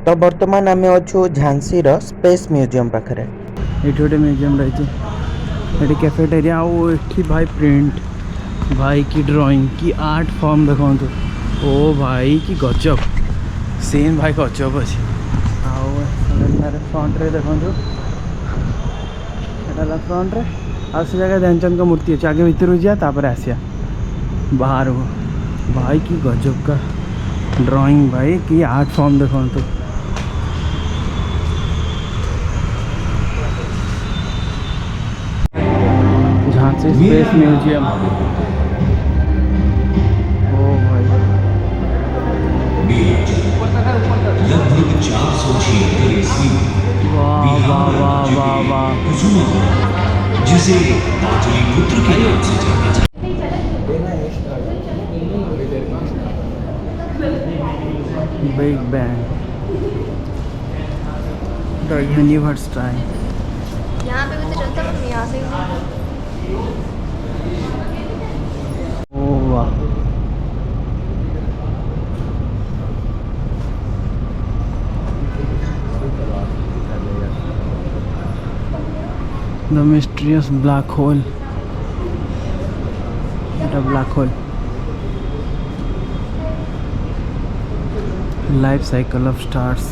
तो बर्तमान आम अच्छु झांसी स्पेस म्यूजियम पाखे। ये गोटे म्यूजियम रही कैफेटेरिया आठी भाई प्रिंट भाई की ड्राइंग की आर्ट फॉर्म देखो। ओ भाई की गजब सीन भाई गजब अच्छे। फ्रंट रे देखो फ्रंट रे आ से जगह ध्यानचंद का मूर्ति अच्छे। आगे भीतर जापर आसिया बाहर को भाई की गजब का ड्राइंग भाई की आर्ट फॉर्म देखो। Jhansi space museum. ओ भाई लगभग 476 ईस्वी में वाह वाह वाह वाह वाह कुसुमा जिसे पाटलिपुत्र के नाम से जाना जाता big bang the universe time. यहाँ पे भी तो चलता है, हम यहाँ से ओ वाह the mysterious black hole. Black hole life cycle of stars.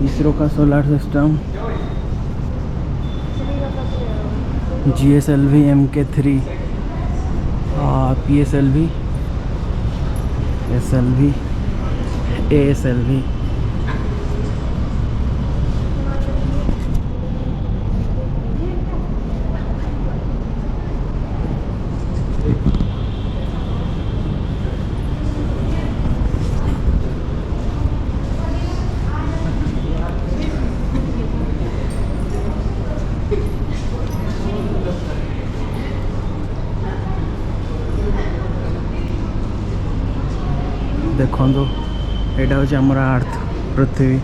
ISRO का solar system GSLV MK3 PSLV SLV ASLV। देखो यहाँ हूँ आमर अर्थ पृथ्वी।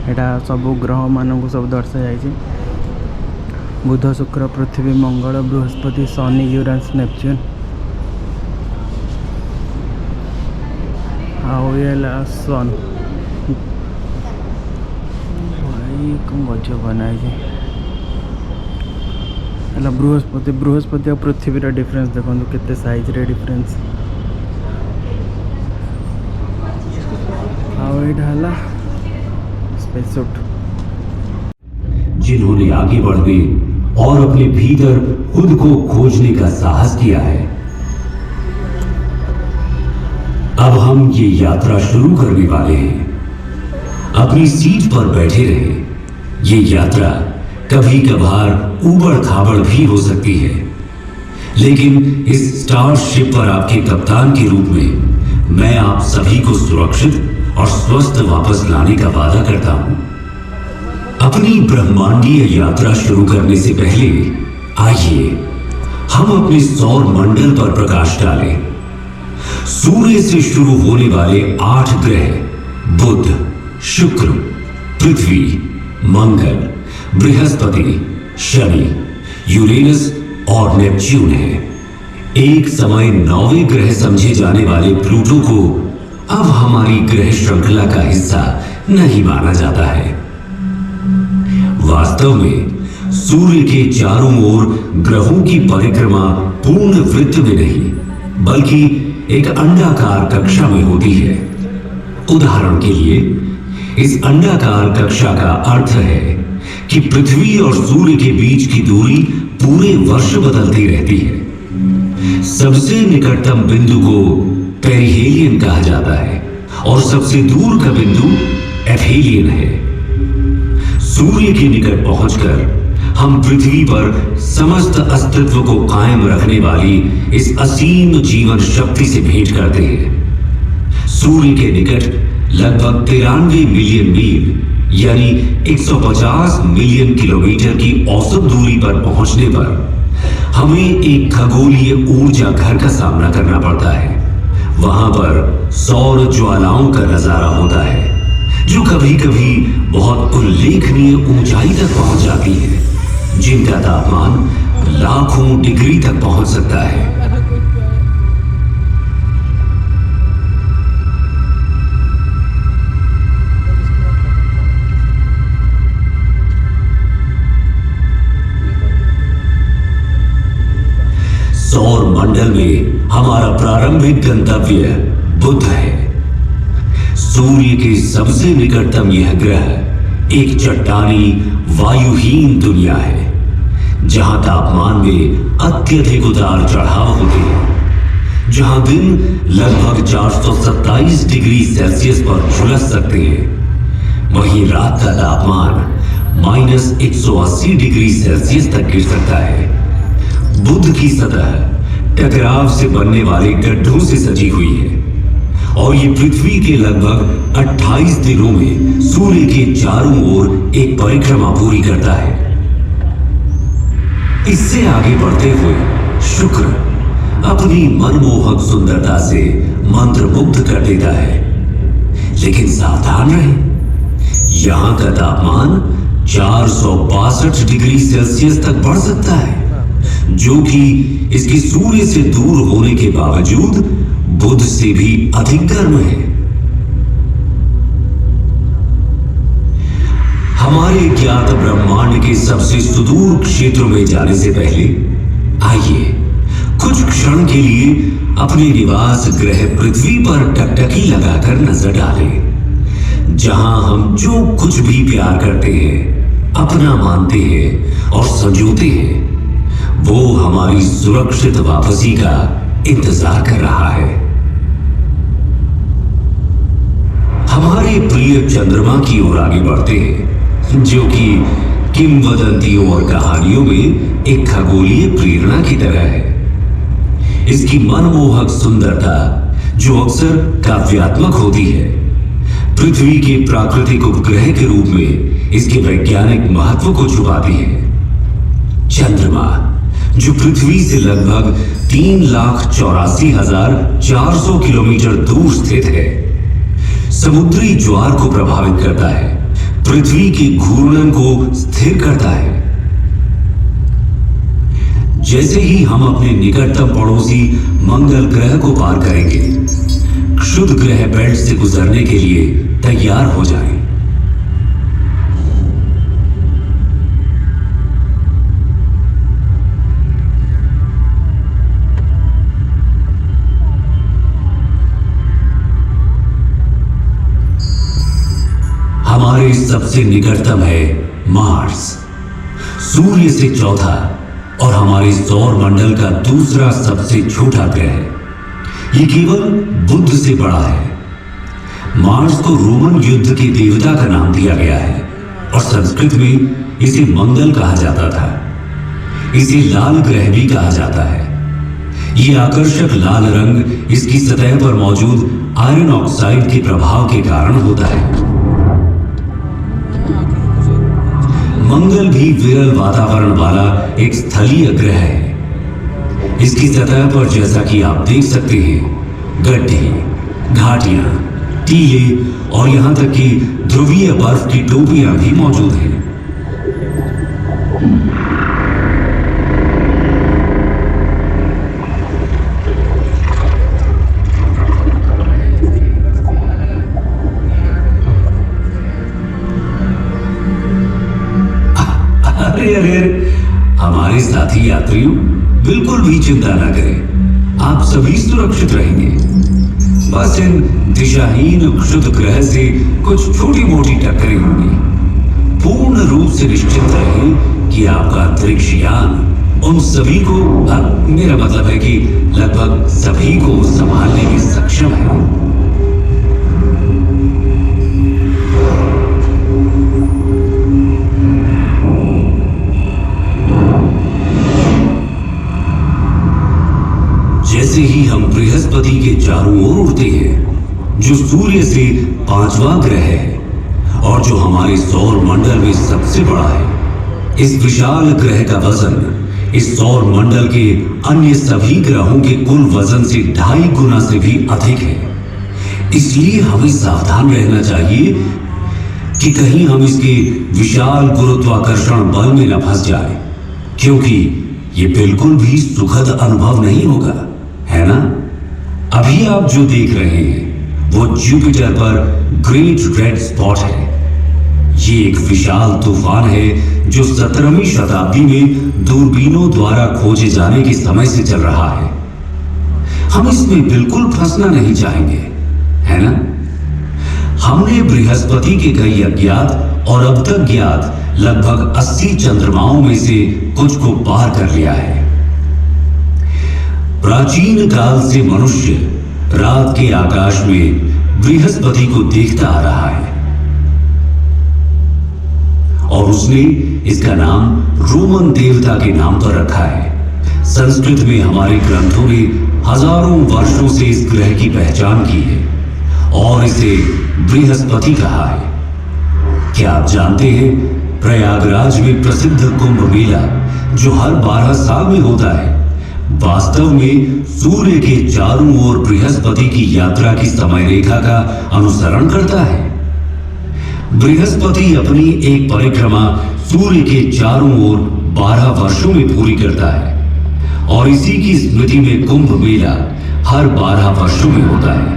यहाँ सब ग्रह मानक सब दर्शा जाए बुध शुक्र पृथ्वी मंगल बृहस्पति शनि यूरानस नेपच्यून। आउ सन भाई कौन गजब बनाई बृहस्पति बृहस्पति और पृथ्वी डिफरेंस देखो केते साइज रे डिफरेंस। स्पेस सूट जिन्होंने आगे बढ़ने और अपने भीतर खुद को खोजने का साहस किया है। अब हम ये यात्रा शुरू करने वाले हैं। अपनी सीट पर बैठे रहे। ये यात्रा कभी कभार ऊबड़ खाबड़ भी हो सकती है, लेकिन इस स्टारशिप पर आपके कप्तान के रूप में मैं आप सभी को सुरक्षित और स्वस्थ वापस लाने का वादा करता हूं। अपनी ब्रह्मांडीय यात्रा शुरू करने से पहले आइए हम अपने सौर मंडल पर प्रकाश डालें। सूर्य से शुरू होने वाले 8 ग्रह बुध, शुक्र, पृथ्वी, मंगल, बृहस्पति, शनि, यूरेनस और नेपच्यून है। एक समय 9वें ग्रह समझे जाने वाले प्लूटो को अब हमारी ग्रह श्रृंखला का हिस्सा नहीं माना जाता है। वास्तव में सूर्य के चारों ओर ग्रहों की परिक्रमा पूर्ण वृत्त में नहीं बल्कि एक अंडाकार कक्षा में होती है। उदाहरण के लिए इस अंडाकार कक्षा का अर्थ है कि पृथ्वी और सूर्य के बीच की दूरी पूरे वर्ष बदलती रहती है। सबसे निकटतम बिंदु को पेरिहेलियन कहा जाता है और सबसे दूर का बिंदु एफेलियन है। सूर्य के निकट पहुंचकर हम पृथ्वी पर समस्त अस्तित्व को कायम रखने वाली इस असीम जीवन शक्ति से भेंट करते हैं। सूर्य के निकट लगभग 93 मिलियन मील यानी 150 मिलियन किलोमीटर की औसत दूरी पर पहुंचने पर हमें एक खगोलीय ऊर्जा घर का सामना करना पड़ता है। वहां पर सौर ज्वालाओं का नजारा होता है जो कभी कभी बहुत उल्लेखनीय ऊंचाई तक पहुंच जाती है, जिनका तापमान लाखों डिग्री तक पहुंच सकता है। सौर मंडल में हमारा प्रारंभिक गंतव्य बुध है। सूर्य के सबसे निकटतम यह ग्रह एक चट्टानी वायुहीन दुनिया है, जहां तापमान में अत्यधिक उतार चढ़ाव होते हैं, जहां दिन लगभग 427 डिग्री सेल्सियस पर झुलस सकते हैं, वहीं रात का तापमान -180 डिग्री सेल्सियस तक गिर सकता है। बुध की सतह टकराव से बनने वाले गड्ढों से सजी हुई है और ये पृथ्वी के लगभग 28 दिनों में सूर्य के चारों ओर एक परिक्रमा पूरी करता है। इससे आगे बढ़ते हुए शुक्र अपनी मनमोहक सुंदरता से मंत्रमुग्ध कर देता है, लेकिन सावधान रहें, यहां का तापमान 462 डिग्री सेल्सियस तक बढ़ सकता है, जो कि इसके सूर्य से दूर होने के बावजूद बुध से भी अधिक गर्म है। हमारे ज्ञात ब्रह्मांड के सबसे सुदूर क्षेत्रों में जाने से पहले आइए कुछ क्षण के लिए अपने निवास ग्रह पृथ्वी पर टकटकी लगाकर नजर डालें, जहां हम जो कुछ भी प्यार करते हैं, अपना मानते हैं और संजोते हैं, वो हमारी सुरक्षित वापसी का इंतजार कर रहा है। हमारे प्रिय चंद्रमा की ओर आगे बढ़ते हैं, जो कि किंवदंतियों और कहानियों में एक खगोलीय प्रेरणा की तरह है। इसकी मनमोहक सुंदरता, जो अक्सर काव्यात्मक होती है, पृथ्वी के प्राकृतिक उपग्रह के रूप में इसके वैज्ञानिक महत्व को छुपाती है। चंद्रमा, जो पृथ्वी से लगभग 3,84,400 किलोमीटर दूर स्थित है, समुद्री ज्वार को प्रभावित करता है, पृथ्वी के घूर्णन को स्थिर करता है। जैसे ही हम अपने निकटतम पड़ोसी मंगल ग्रह को पार करेंगे, क्षुद्र ग्रह बेल्ट से गुजरने के लिए तैयार हो जाएं। हमारे सबसे निकटतम है मार्स, सूर्य से चौथा और हमारे सौर मंडल का दूसरा सबसे छोटा ग्रह। ये केवल बुध से बड़ा है। मार्स को रोमन युद्ध के देवता का नाम दिया गया है और संस्कृत में इसे मंगल कहा जाता था। इसे लाल ग्रह भी कहा जाता है। ये आकर्षक लाल रंग इसकी सतह पर मौजूद आयरन ऑक्साइड के प्रभाव के कारण होता है। मंगल भी विरल वातावरण वाला एक स्थलीय ग्रह है। इसकी सतह पर, जैसा कि आप देख सकते हैं, गड्ढे, घाटियां, टीले और यहां तक कि ध्रुवीय बर्फ की टोपियां भी मौजूद हैं। अरे हमारे साथी यात्रियों, बिल्कुल भी चिंता ना करें, आप सभी सुरक्षित रहेंगे। बस इन दिशाहीन क्षुद्र ग्रह से कुछ छोटी मोटी टक्करें होंगी। पूर्ण रूप से निश्चित रहें कि आपका अंतरिक्ष यान उन सभी को, मेरा मतलब है कि लगभग सभी को संभालने में सक्षम है। जैसे ही हम बृहस्पति के चारों ओर उड़ते हैं, जो सूर्य से 5वां ग्रह है और जो हमारे सौर मंडल में सबसे बड़ा है, इस विशाल ग्रह का वजन इस सौर मंडल के अन्य सभी ग्रहों के कुल वजन से 2.5 गुना से भी अधिक है। इसलिए हमें सावधान रहना चाहिए कि कहीं हम इसके विशाल गुरुत्वाकर्षण बल में न फंस जाए, क्योंकि ये बिल्कुल भी सुखद अनुभव नहीं होगा, है ना? अभी आप जो देख रहे हैं वो जुपिटर पर ग्रेट रेड स्पॉट है। ये एक विशाल तूफान है जो 17वीं शताब्दी में दूरबीनों द्वारा खोजे जाने के समय से चल रहा है। हम इसमें बिल्कुल फंसना नहीं चाहेंगे, है ना? हमने बृहस्पति के कई अज्ञात और अब तक ज्ञात लगभग 80 चंद्रमाओं में से कुछ को पार कर लिया है। प्राचीन काल से मनुष्य रात के आकाश में बृहस्पति को देखता आ रहा है और उसने इसका नाम रोमन देवता के नाम पर रखा है। संस्कृत में हमारे ग्रंथों ने हजारों वर्षों से इस ग्रह की पहचान की है और इसे बृहस्पति कहा है। क्या आप जानते हैं प्रयागराज में प्रसिद्ध कुंभ मेला जो हर 12 साल में होता है, वास्तव में सूर्य के चारों ओर बृहस्पति की यात्रा की समय रेखा का अनुसरण करता है। बृहस्पति अपनी एक परिक्रमा सूर्य के चारों ओर 12 वर्षों में पूरी करता है और इसी की स्मृति में कुंभ मेला हर 12 वर्षों में होता है।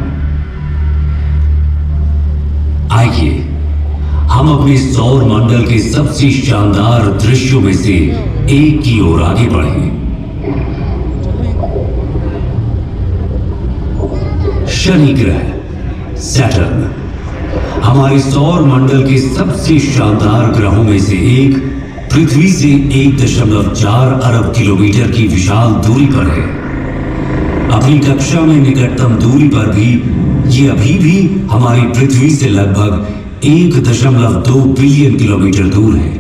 आइए हम अपने सौर मंडल के सबसे शानदार दृश्यों में से एक की ओर आगे बढ़ें। शनि ग्रह सैटर्न हमारे सौर मंडल के सबसे शानदार ग्रहों में से एक पृथ्वी से 1.4 अरब किलोमीटर की विशाल दूरी पर है। अपनी कक्षा में निकटतम दूरी पर भी ये अभी भी हमारी पृथ्वी से लगभग 1.2 बिलियन किलोमीटर दूर है।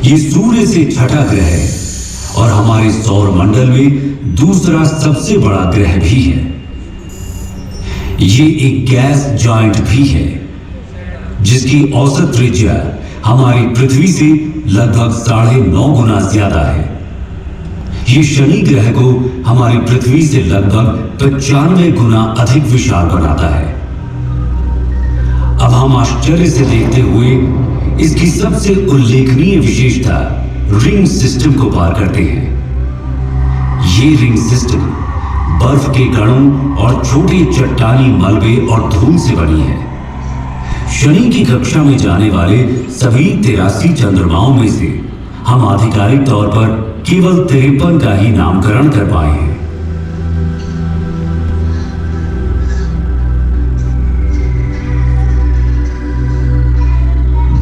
ये सूर्य से छठा ग्रह है और हमारे सौर मंडल में दूसरा सबसे बड़ा ग्रह भी है। ये एक गैस जॉइंट भी है जिसकी औसत त्रिज्या हमारी पृथ्वी से लगभग 9.5 गुना ज्यादा है। ये शनि ग्रह को हमारी पृथ्वी से लगभग 95 गुना अधिक विशाल बनाता है। अब हम आश्चर्य से देखते हुए इसकी सबसे उल्लेखनीय विशेषता रिंग सिस्टम को पार करते हैं। ये रिंग सिस्टम बर्फ के कणों और छोटे चट्टानी मलबे और धूल से बनी है। शनि की कक्षा में जाने वाले सभी 83 चंद्रमाओं में से हम आधिकारिक तौर पर केवल 53 का ही नामकरण कर पाए हैं।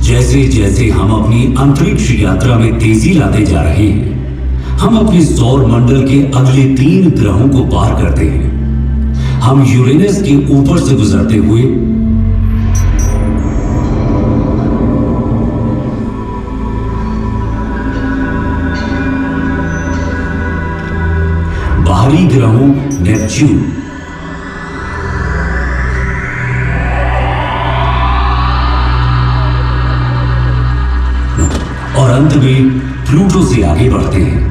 जैसे जैसे हम अपनी अंतरिक्ष यात्रा में तेजी लाते जा रहे हैं, हम अपने सौर मंडल के अगले 3 ग्रहों को पार करते हैं। हम यूरेनस के ऊपर से गुजरते हुए बाहरी ग्रहों नेपच्यून, और अंत में प्लूटो से आगे बढ़ते हैं।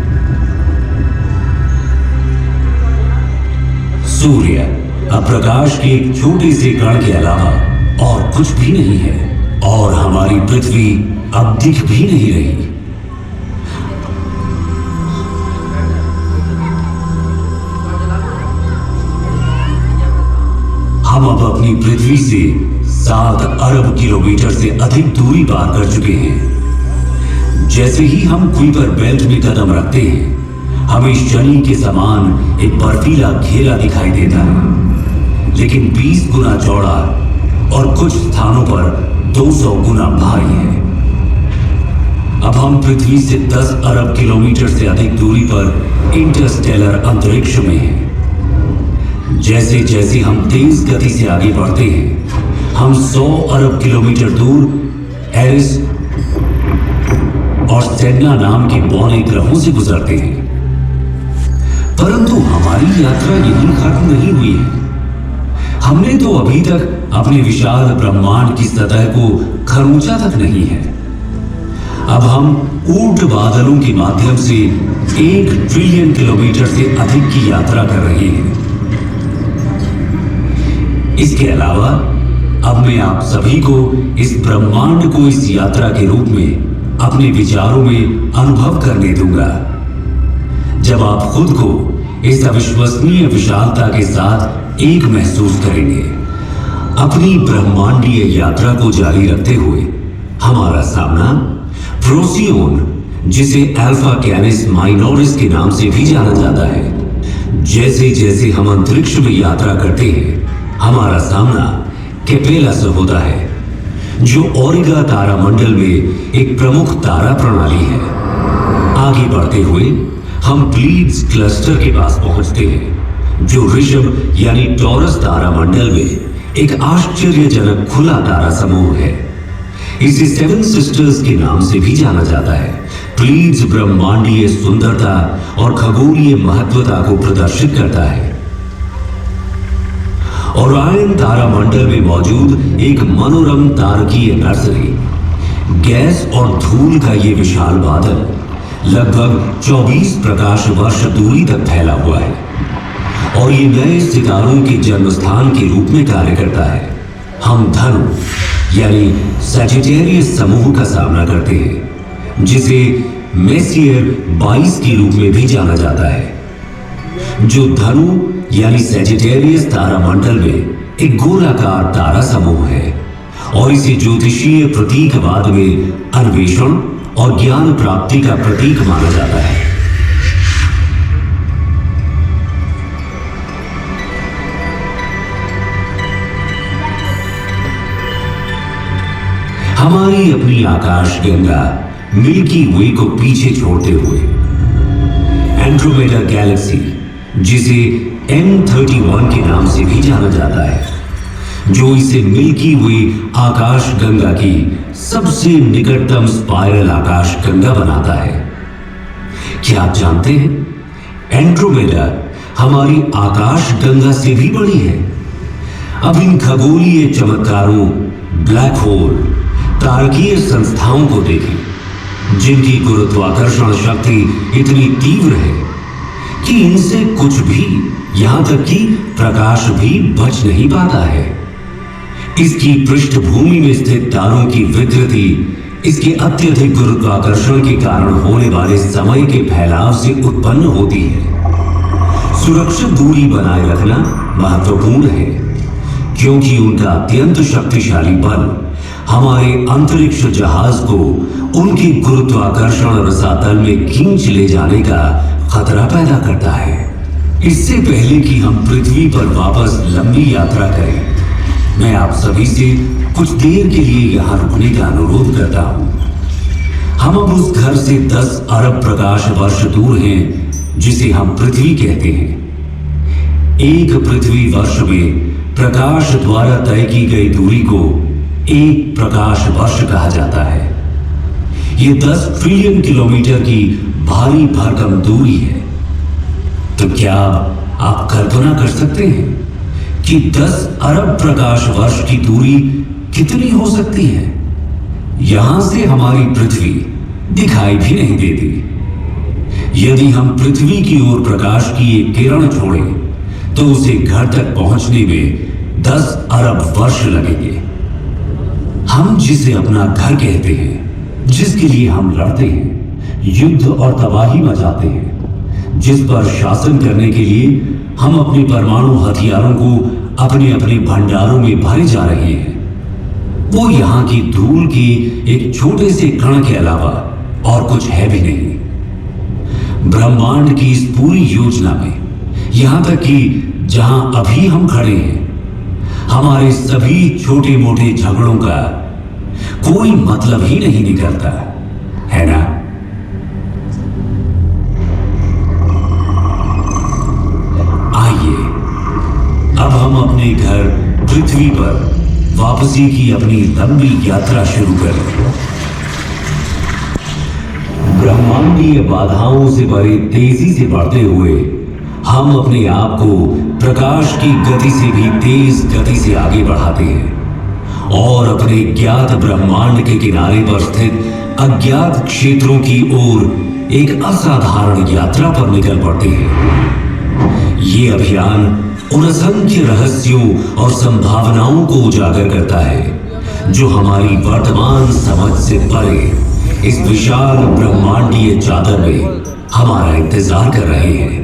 सूर्य अब प्रकाश के एक छोटे से कण के अलावा और कुछ भी नहीं है और हमारी पृथ्वी अब दिख भी नहीं रही। हम अब अपनी पृथ्वी से 7 अरब किलोमीटर से अधिक दूरी पार कर चुके हैं। जैसे ही हम कुइपर बेल्ट में कदम रखते हैं, हमें शनि के समान एक बर्फीला घेरा दिखाई देता है, लेकिन 20 गुना चौड़ा और कुछ स्थानों पर 200 गुना भारी है। अब हम पृथ्वी से 10 अरब किलोमीटर से अधिक दूरी पर इंटरस्टेलर अंतरिक्ष में हैं। जैसे जैसे हम तेज गति से आगे बढ़ते हैं, हम 100 अरब किलोमीटर दूर एरिस और सेडना नाम के बौने ग्रहों से गुजरते हैं। परंतु हमारी यात्रा यहीं खत्म नहीं हुई है। हमने तो अभी तक अपने विशाल ब्रह्मांड की सतह को खरोंचा तक नहीं है। अब हम ऊर्ट बादलों के माध्यम से 1 ट्रिलियन किलोमीटर से अधिक की यात्रा कर रहे हैं। इसके अलावा अब मैं आप सभी को इस ब्रह्मांड को इस यात्रा के रूप में अपने विचारों में अनुभव करने दूंगा। जब आप खुद को इस अविश्वसनीय विशालता के साथ एक महसूस करेंगे, अपनी ब्रह्मांडीय यात्रा को जारी रखते हुए हमारा सामना प्रोसियोन, जिसे अल्फा कैनिस माइनोरिस के नाम से भी जाना जाता है, जैसे जैसे हम अंतरिक्ष में यात्रा करते हैं, हमारा सामना कैपेला से होता है, जो ओरिगा तारामंडल में एक प्रमुख तारा प्रणाली है। आगे बढ़ते हुए हम प्लीड्स क्लस्टर के पास पहुंचते हैं, जो ऋषभ यानी टॉरस तारामंडल में एक आश्चर्यजनक खुला तारा समूह है। इसे सेवन सिस्टर्स के नाम से भी जाना जाता है। प्लीड्स ब्रह्मांडीय सुंदरता और खगोलीय महत्वता को प्रदर्शित करता है। ओरायन तारामंडल में मौजूद एक मनोरम तारकीय नर्सरी, गैस और धूल का ये विशाल बादल लगभग 24 प्रकाश वर्ष दूरी तक फैला हुआ है और ये नए सितारों के जन्म स्थान के रूप में कार्य करता है। हम धनु यानी सजिटेरियस समूह का सामना करते हैं, जिसे मेसियर 22 के रूप में भी जाना जाता है, जो धनु यानी सजिटेरियस तारामंडल में एक गोलाकार तारा समूह है और इसे ज्योतिषीय प्रतीकवाद में अन्वेषण और ज्ञान प्राप्ति का प्रतीक माना जाता है। हमारी अपनी आकाश गंगा मिल्की वे को पीछे छोड़ते हुए एंड्रोमेडा गैलेक्सी, जिसे M31 के नाम से भी जाना जाता है, जो इसे मिल्की वे आकाश गंगा की सबसे निकटतम स्पाइरल आकाश गंगा बनाता है। क्या आप जानते हैं एंड्रोमेडा हमारी आकाश गंगा से भी बड़ी है। अब इन खगोलीय चमत्कारों, ब्लैक होल, तारकीय संस्थाओं को देखें, जिनकी गुरुत्वाकर्षण शक्ति इतनी तीव्र है कि इनसे कुछ भी, यहां तक कि प्रकाश भी बच नहीं पाता है। इसकी पृष्ठभूमि में स्थित तारों की विकृति इसके अत्यधिक गुरुत्वाकर्षण के कारण होने वाले समय के फैलाव से उत्पन्न होती है। सुरक्षित दूरी बनाए रखना महत्वपूर्ण है, क्योंकि उनका अत्यंत शक्तिशाली बल हमारे अंतरिक्ष जहाज को उनके गुरुत्वाकर्षण रसातल में खींच ले जाने का खतरा पैदा करता है। इससे पहले कि हम पृथ्वी पर वापस लंबी यात्रा करें, मैं आप सभी से कुछ देर के लिए यहां रुकने का अनुरोध करता हूं। हम अब उस घर से 10 अरब प्रकाश वर्ष दूर हैं जिसे हम पृथ्वी कहते हैं। एक पृथ्वी वर्ष में प्रकाश द्वारा तय की गई दूरी को एक प्रकाश वर्ष कहा जाता है। यह 10 ट्रिलियन किलोमीटर की भारी भरकम दूरी है। तो क्या आप कल्पना कर सकते हैं कि 10 अरब प्रकाश वर्ष की दूरी कितनी हो सकती है? यहां से हमारी पृथ्वी दिखाई भी नहीं देती। यदि हम पृथ्वी की ओर प्रकाश की एक किरण छोड़ें, तो उसे घर तक पहुंचने में 10 अरब वर्ष लगेंगे। हम जिसे अपना घर कहते हैं, जिसके लिए हम लड़ते हैं, युद्ध और तबाही मचाते हैं, जिस पर शासन करने के लिए हम अपने परमाणु हथियारों को अपने अपने भंडारों में भरे जा रहे हैं, वो यहाँ की धूल के एक छोटे से कण के अलावा और कुछ है भी नहीं। ब्रह्मांड की इस पूरी योजना में, यहां तक कि जहां अभी हम खड़े हैं, हमारे सभी छोटे मोटे झगड़ों का कोई मतलब ही नहीं निकलता है ना? आइए अब हम अपने घर पृथ्वी पर वापसी की अपनी लंबी यात्रा शुरू करें। ब्रह्मांडीय बाधाओं से भरे तेजी से बढ़ते हुए हम अपने आप को प्रकाश की गति से भी तेज गति से आगे बढ़ाते हैं और अपने ज्ञात ब्रह्मांड के किनारे पर स्थित अज्ञात क्षेत्रों की ओर एक असाधारण यात्रा पर निकल पड़ते हैं। ये अभियान उन असंख्य रहस्यों और संभावनाओं को उजागर करता है जो हमारी वर्तमान समझ से परे इस विशाल ब्रह्मांडीय चादर में हमारा इंतजार कर रहे हैं।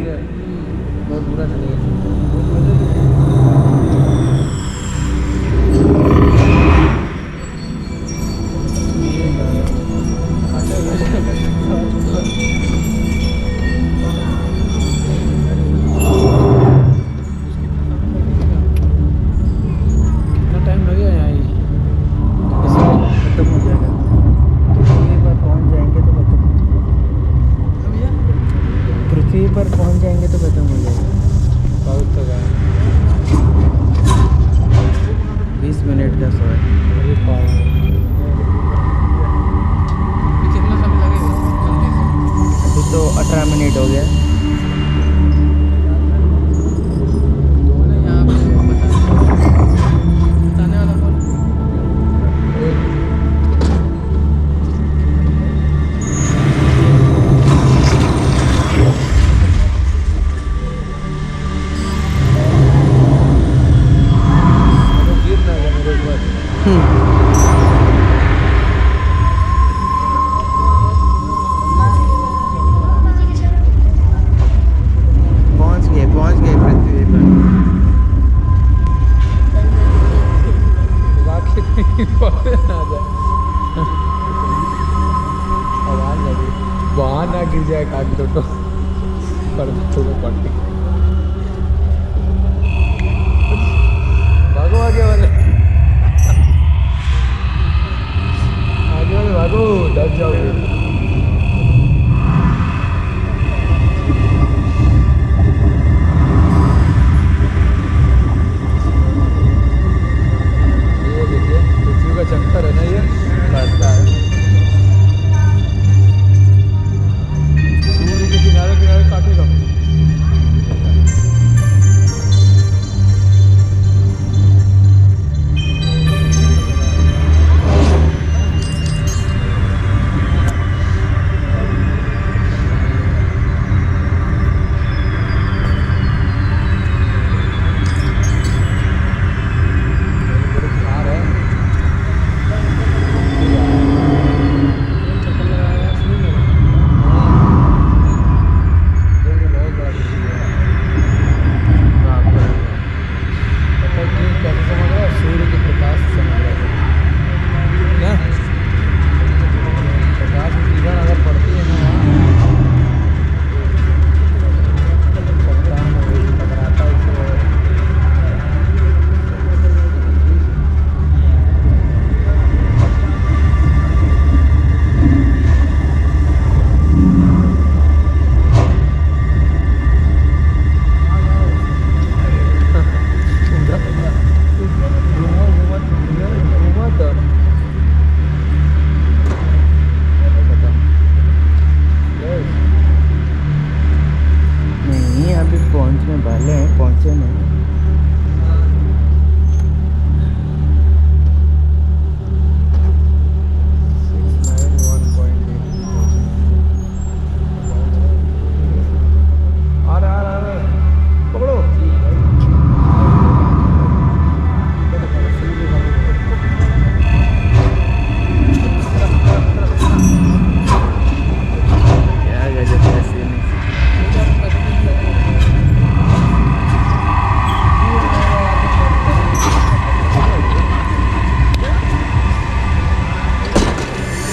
वहाँ ना गिर जाए काट दो तो पर पट्टी भागो आगे वाले भागो दब जाओगे। चक्कर है ना ये काटता है सूर्य के किनारे किनारे काटेगा।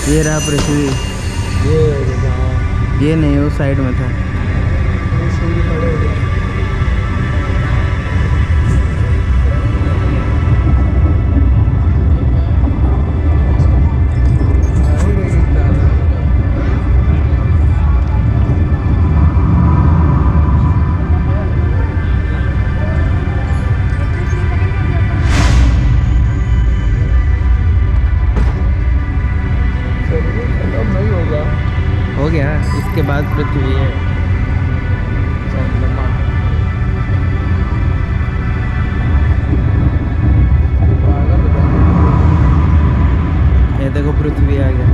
ये रहा पृथ्वी, ये नहीं वो साइड में था। हो गया, इसके बाद पृथ्वी है। ये देखो पृथ्वी आ गया।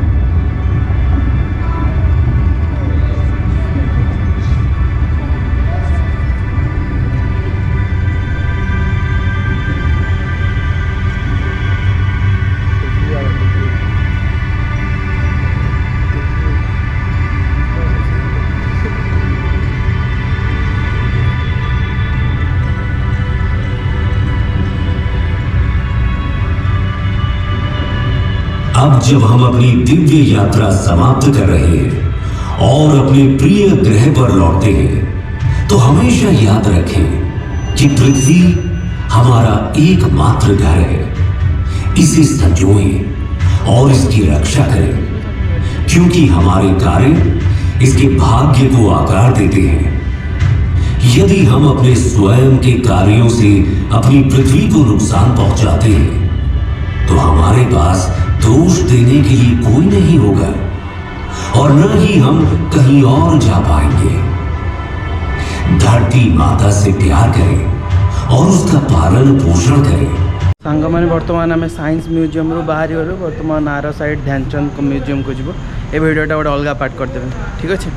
अब जब हम अपनी दिव्य यात्रा समाप्त कर रहे हैं और अपने प्रिय ग्रह पर लौटते हैं तो हमेशा याद रखें कि पृथ्वी हमारा एकमात्र घर है। इसे संजोएं और इसकी रक्षा करें, क्योंकि हमारे कार्य इसके भाग्य को आकार देते हैं। यदि हम अपने स्वयं के कार्यों से अपनी पृथ्वी को नुकसान पहुंचाते हैं तो हमारे पास दोष देने के लिए कोई नहीं होगा और न ही हम कहीं और जा पाएंगे। धरती माता से प्यार करें और उसका पालन पोषण करें। सांग मैंने बर्तमान आम साइंस म्यूजियम रू बाहरी गलु बर्तमान आर साइड ध्यानचंद म्यूजियम को जीव ए भिडियोटा गोटे अलग पार्ट करदे ठीक अच्छे।